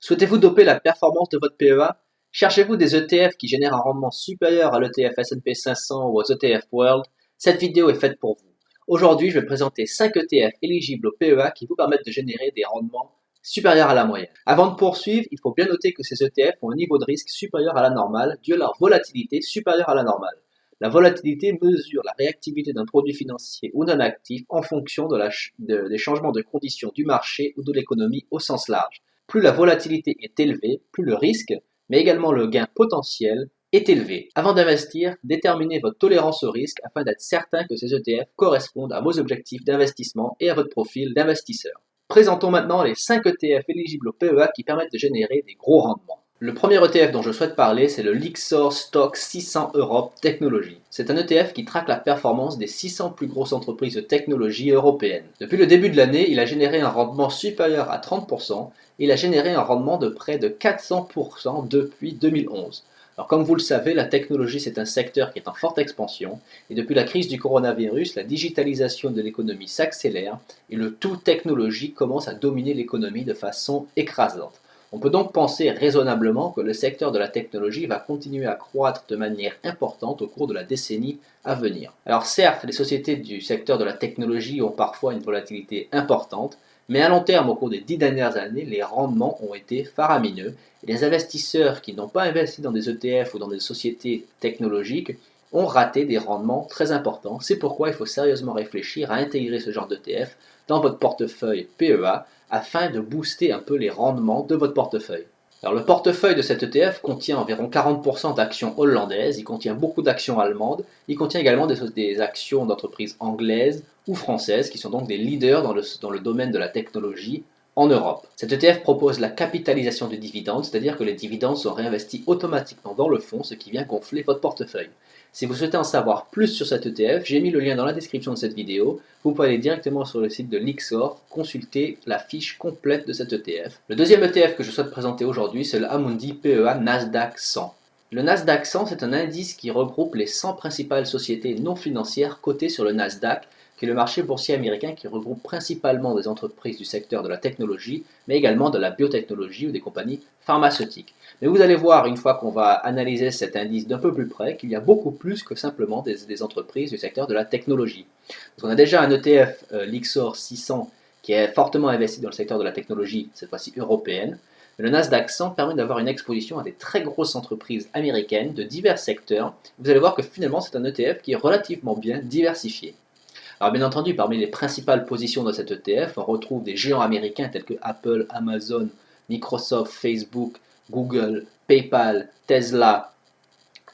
Souhaitez-vous doper la performance de votre PEA? Cherchez-vous des ETF qui génèrent un rendement supérieur à l'ETF S&P 500 ou aux ETF World? Cette vidéo est faite pour vous. Aujourd'hui, je vais présenter 5 ETF éligibles au PEA qui vous permettent de générer des rendements supérieurs à la moyenne. Avant de poursuivre, il faut bien noter que ces ETF ont un niveau de risque supérieur à la normale dû à leur volatilité supérieure à la normale. La volatilité mesure la réactivité d'un produit financier ou d'un actif en fonction des changements de conditions du marché ou de l'économie au sens large. Plus la volatilité est élevée, plus le risque, mais également le gain potentiel, est élevé. Avant d'investir, déterminez votre tolérance au risque afin d'être certain que ces ETF correspondent à vos objectifs d'investissement et à votre profil d'investisseur. Présentons maintenant les 5 ETF éligibles au PEA qui permettent de générer des gros rendements. Le premier ETF dont je souhaite parler, c'est le Lyxor Stoxx 600 Europe Technology. C'est un ETF qui traque la performance des 600 plus grosses entreprises de technologie européennes. Depuis le début de l'année, il a généré un rendement supérieur à 30%, et il a généré un rendement de près de 400% depuis 2011. Alors comme vous le savez, la technologie c'est un secteur qui est en forte expansion, et depuis la crise du coronavirus, la digitalisation de l'économie s'accélère, et le tout technologie commence à dominer l'économie de façon écrasante. On peut donc penser raisonnablement que le secteur de la technologie va continuer à croître de manière importante au cours de la décennie à venir. Alors certes, les sociétés du secteur de la technologie ont parfois une volatilité importante, mais à long terme, au cours des 10 dernières années, les rendements ont été faramineux et les investisseurs qui n'ont pas investi dans des ETF ou dans des sociétés technologiques ont raté des rendements très importants. C'est pourquoi il faut sérieusement réfléchir à intégrer ce genre d'ETF dans votre portefeuille PEA afin de booster un peu les rendements de votre portefeuille. Alors le portefeuille de cet ETF contient environ 40% d'actions hollandaises, il contient beaucoup d'actions allemandes, il contient également des actions d'entreprises anglaises ou françaises qui sont donc des leaders dans le domaine de la technologie en Europe. Cet ETF propose la capitalisation des dividendes, c'est-à-dire que les dividendes sont réinvestis automatiquement dans le fonds, ce qui vient gonfler votre portefeuille. Si vous souhaitez en savoir plus sur cet ETF, j'ai mis le lien dans la description de cette vidéo. Vous pouvez aller directement sur le site de Lyxor, consulter la fiche complète de cet ETF. Le deuxième ETF que je souhaite présenter aujourd'hui, c'est le Amundi PEA Nasdaq 100. Le Nasdaq 100, c'est un indice qui regroupe les 100 principales sociétés non financières cotées sur le Nasdaq, qui est le marché boursier américain qui regroupe principalement des entreprises du secteur de la technologie, mais également de la biotechnologie ou des compagnies pharmaceutiques. Mais vous allez voir, une fois qu'on va analyser cet indice d'un peu plus près, qu'il y a beaucoup plus que simplement des entreprises du secteur de la technologie. Donc on a déjà un ETF Lyxor 600 qui est fortement investi dans le secteur de la technologie, cette fois-ci européenne. Le Nasdaq 100 permet d'avoir une exposition à des très grosses entreprises américaines de divers secteurs. Vous allez voir que finalement c'est un ETF qui est relativement bien diversifié. Alors bien entendu, parmi les principales positions de cet ETF, on retrouve des géants américains tels que Apple, Amazon, Microsoft, Facebook, Google, PayPal, Tesla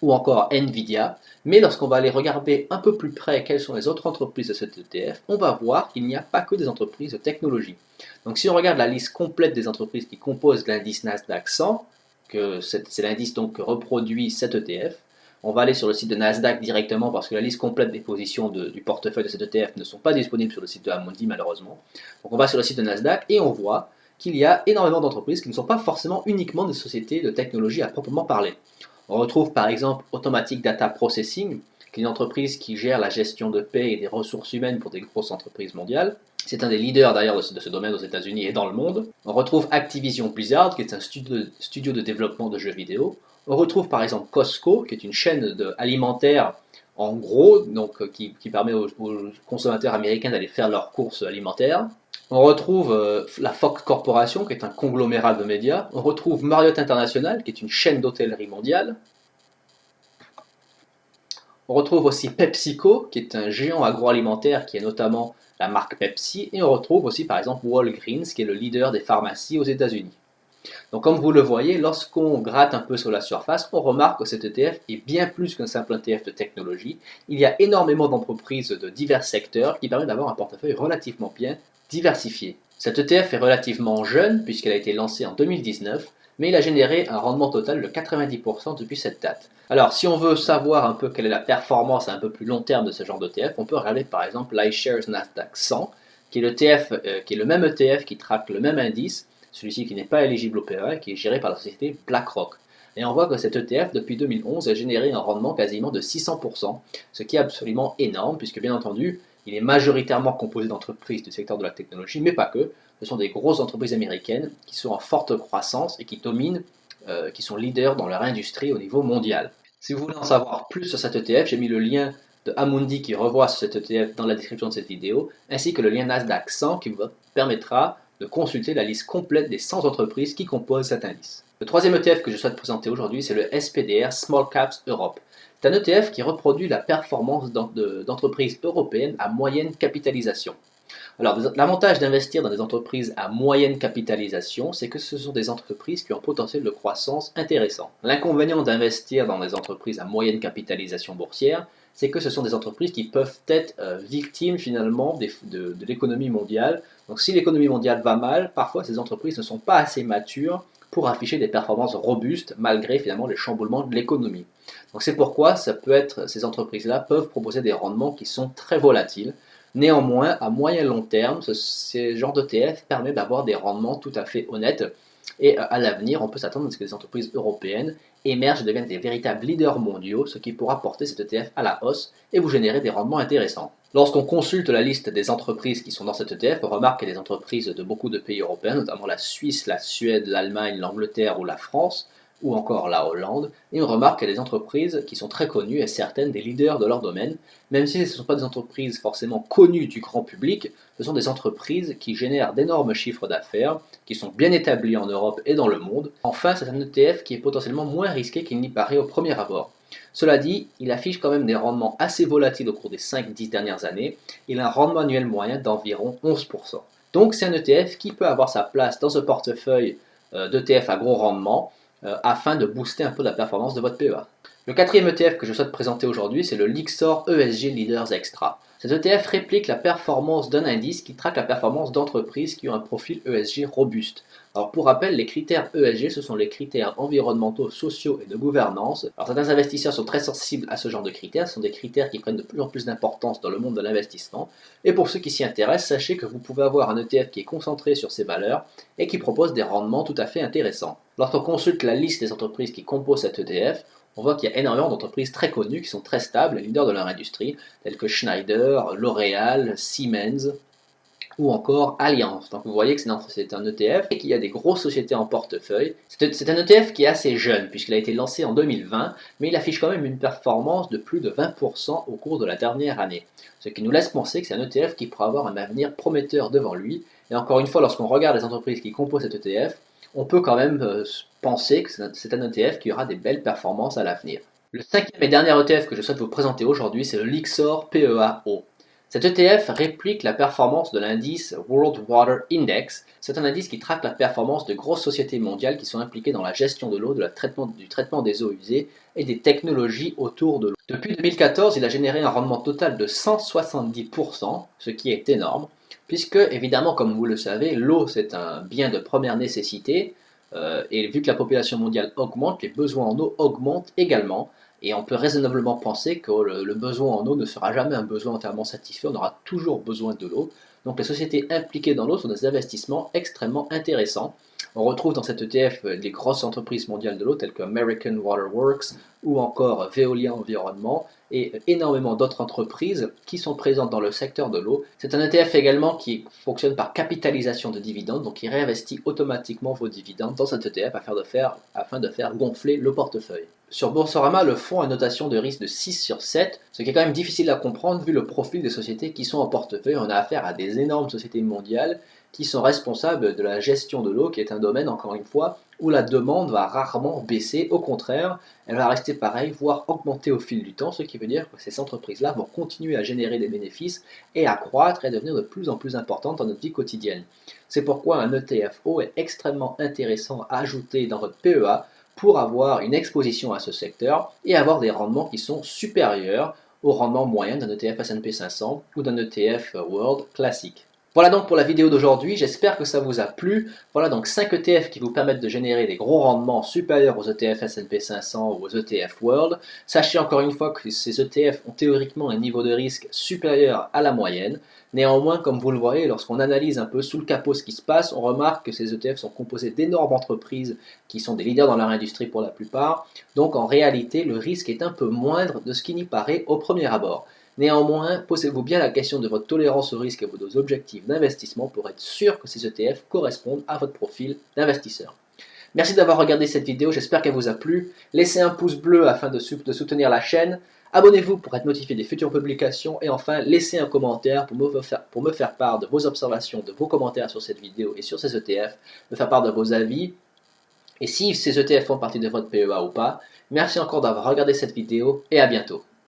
ou encore Nvidia. Mais lorsqu'on va aller regarder un peu plus près quelles sont les autres entreprises de cet ETF, on va voir qu'il n'y a pas que des entreprises de technologie. Donc si on regarde la liste complète des entreprises qui composent l'indice Nasdaq 100, que c'est l'indice donc que reproduit cet ETF, on va aller sur le site de Nasdaq directement parce que la liste complète des positions du portefeuille de cet ETF ne sont pas disponibles sur le site de Amundi malheureusement. Donc on va sur le site de Nasdaq et on voit qu'il y a énormément d'entreprises qui ne sont pas forcément uniquement des sociétés de technologie à proprement parler. On retrouve par exemple Automatic Data Processing, qui est une entreprise qui gère la gestion de paie et des ressources humaines pour des grosses entreprises mondiales. C'est un des leaders d'ailleurs de ce domaine aux États-Unis et dans le monde. On retrouve Activision Blizzard, qui est un studio de développement de jeux vidéo. On retrouve par exemple Costco, qui est une chaîne alimentaire en gros, donc, qui permet aux consommateurs américains d'aller faire leurs courses alimentaires. On retrouve la Fox Corporation, qui est un conglomérat de médias. On retrouve Marriott International, qui est une chaîne d'hôtellerie mondiale. On retrouve aussi PepsiCo, qui est un géant agroalimentaire qui est notamment la marque Pepsi. Et on retrouve aussi par exemple Walgreens, qui est le leader des pharmacies aux États-Unis. Donc comme vous le voyez, lorsqu'on gratte un peu sur la surface, on remarque que cet ETF est bien plus qu'un simple ETF de technologie. Il y a énormément d'entreprises de divers secteurs qui permettent d'avoir un portefeuille relativement bien diversifié. Cet ETF est relativement jeune puisqu'il a été lancé en 2019, mais il a généré un rendement total de 90% depuis cette date. Alors si on veut savoir un peu quelle est la performance à un peu plus long terme de ce genre d'ETF, on peut regarder par exemple l'iShares Nasdaq 100, qui est le même ETF qui traque le même indice, celui-ci qui n'est pas éligible au PEA et qui est géré par la société BlackRock. Et on voit que cet ETF, depuis 2011, a généré un rendement quasiment de 600%, ce qui est absolument énorme, puisque bien entendu, il est majoritairement composé d'entreprises du secteur de la technologie, mais pas que. ce sont des grosses entreprises américaines qui sont en forte croissance et qui dominent, qui sont leaders dans leur industrie au niveau mondial. Si vous voulez en savoir plus sur cet ETF, j'ai mis le lien de Amundi qui revoit sur cet ETF dans la description de cette vidéo, ainsi que le lien Nasdaq 100 qui vous permettra de consulter la liste complète des 100 entreprises qui composent cet indice. Le troisième ETF que je souhaite présenter aujourd'hui, c'est le SPDR Small Caps Europe. C'est un ETF qui reproduit la performance d'entreprises européennes à moyenne capitalisation. Alors, l'avantage d'investir dans des entreprises à moyenne capitalisation, c'est que ce sont des entreprises qui ont un potentiel de croissance intéressant. L'inconvénient d'investir dans des entreprises à moyenne capitalisation boursière, c'est que ce sont des entreprises qui peuvent être victimes finalement de l'économie mondiale. Donc si l'économie mondiale va mal, parfois ces entreprises ne sont pas assez matures pour afficher des performances robustes malgré finalement les chamboulements de l'économie. Donc c'est pourquoi ces entreprises-là peuvent proposer des rendements qui sont très volatiles. Néanmoins, à moyen long terme, ce genre d'ETF permet d'avoir des rendements tout à fait honnêtes. Et à l'avenir, on peut s'attendre à ce que les entreprises européennes émergent et deviennent des véritables leaders mondiaux, ce qui pourra porter cet ETF à la hausse et vous générer des rendements intéressants. Lorsqu'on consulte la liste des entreprises qui sont dans cet ETF, on remarque qu'il y a des entreprises de beaucoup de pays européens, notamment la Suisse, la Suède, l'Allemagne, l'Angleterre ou la France, ou encore la Hollande, et on remarque qu'il y a des entreprises qui sont très connues et certaines des leaders de leur domaine, même si ce ne sont pas des entreprises forcément connues du grand public, ce sont des entreprises qui génèrent d'énormes chiffres d'affaires, qui sont bien établies en Europe et dans le monde. Enfin, c'est un ETF qui est potentiellement moins risqué qu'il n'y paraît au premier abord. Cela dit, il affiche quand même des rendements assez volatiles au cours des 5-10 dernières années, il a un rendement annuel moyen d'environ 11%. Donc c'est un ETF qui peut avoir sa place dans ce portefeuille d'ETF à gros rendement, afin de booster un peu la performance de votre PEA. Le quatrième ETF que je souhaite présenter aujourd'hui, c'est le Lyxor ESG Leaders Extra. Cet ETF réplique la performance d'un indice qui traque la performance d'entreprises qui ont un profil ESG robuste. Alors pour rappel, les critères ESG, ce sont les critères environnementaux, sociaux et de gouvernance. Alors certains investisseurs sont très sensibles à ce genre de critères, ce sont des critères qui prennent de plus en plus d'importance dans le monde de l'investissement. Et pour ceux qui s'y intéressent, sachez que vous pouvez avoir un ETF qui est concentré sur ces valeurs et qui propose des rendements tout à fait intéressants. Lorsqu'on consulte la liste des entreprises qui composent cet ETF, on voit qu'il y a énormément d'entreprises très connues qui sont très stables, leaders de leur industrie, telles que Schneider, L'Oréal, Siemens ou encore Allianz. Donc vous voyez que c'est un ETF et qu'il y a des grosses sociétés en portefeuille. C'est un ETF qui est assez jeune puisqu'il a été lancé en 2020, mais il affiche quand même une performance de plus de 20% au cours de la dernière année. Ce qui nous laisse penser que c'est un ETF qui pourra avoir un avenir prometteur devant lui. Et encore une fois, lorsqu'on regarde les entreprises qui composent cet ETF, on peut quand même penser que c'est un ETF qui aura des belles performances à l'avenir. Le cinquième et dernier ETF que je souhaite vous présenter aujourd'hui, c'est le Lyxor PEA-O. Cet ETF réplique la performance de l'indice World Water Index. C'est un indice qui traque la performance de grosses sociétés mondiales qui sont impliquées dans la gestion de l'eau, du traitement des eaux usées et des technologies autour de l'eau. Depuis 2014, il a généré un rendement total de 170%, ce qui est énorme, puisque évidemment, comme vous le savez, l'eau c'est un bien de première nécessité, et vu que la population mondiale augmente, les besoins en eau augmentent également. Et on peut raisonnablement penser que le besoin en eau ne sera jamais un besoin entièrement satisfait, on aura toujours besoin de l'eau. Donc les sociétés impliquées dans l'eau sont des investissements extrêmement intéressants. On retrouve dans cet ETF des grosses entreprises mondiales de l'eau telles que American Water Works ou encore Veolia Environnement et énormément d'autres entreprises qui sont présentes dans le secteur de l'eau. C'est un ETF également qui fonctionne par capitalisation de dividendes, donc il réinvestit automatiquement vos dividendes dans cet ETF afin de faire gonfler le portefeuille. Sur Boursorama, le fonds a une notation de risque de 6 sur 7, ce qui est quand même difficile à comprendre vu le profil des sociétés qui sont en portefeuille. On a affaire à des énormes sociétés mondiales qui sont responsables de la gestion de l'eau, qui est un domaine, encore une fois, où la demande va rarement baisser. Au contraire, elle va rester pareille, voire augmenter au fil du temps, ce qui veut dire que ces entreprises-là vont continuer à générer des bénéfices et à croître et devenir de plus en plus importantes dans notre vie quotidienne. C'est pourquoi un ETFO est extrêmement intéressant à ajouter dans votre PEA pour avoir une exposition à ce secteur et avoir des rendements qui sont supérieurs au rendement moyen d'un ETF S&P 500 ou d'un ETF World classique. Voilà donc pour la vidéo d'aujourd'hui, j'espère que ça vous a plu. Voilà donc 5 ETF qui vous permettent de générer des gros rendements supérieurs aux ETF S&P 500 ou aux ETF World. Sachez encore une fois que ces ETF ont théoriquement un niveau de risque supérieur à la moyenne. Néanmoins, comme vous le voyez, lorsqu'on analyse un peu sous le capot ce qui se passe, on remarque que ces ETF sont composés d'énormes entreprises qui sont des leaders dans leur industrie pour la plupart. Donc en réalité, le risque est un peu moindre de ce qui n'y paraît au premier abord. Néanmoins, posez-vous bien la question de votre tolérance au risque et de vos objectifs d'investissement pour être sûr que ces ETF correspondent à votre profil d'investisseur. Merci d'avoir regardé cette vidéo, j'espère qu'elle vous a plu. Laissez un pouce bleu afin de soutenir la chaîne. Abonnez-vous pour être notifié des futures publications. Et enfin, laissez un commentaire pour me faire part de vos observations, de vos commentaires sur cette vidéo et sur ces ETF, me faire part de vos avis. Et si ces ETF font partie de votre PEA ou pas. Merci encore d'avoir regardé cette vidéo et à bientôt.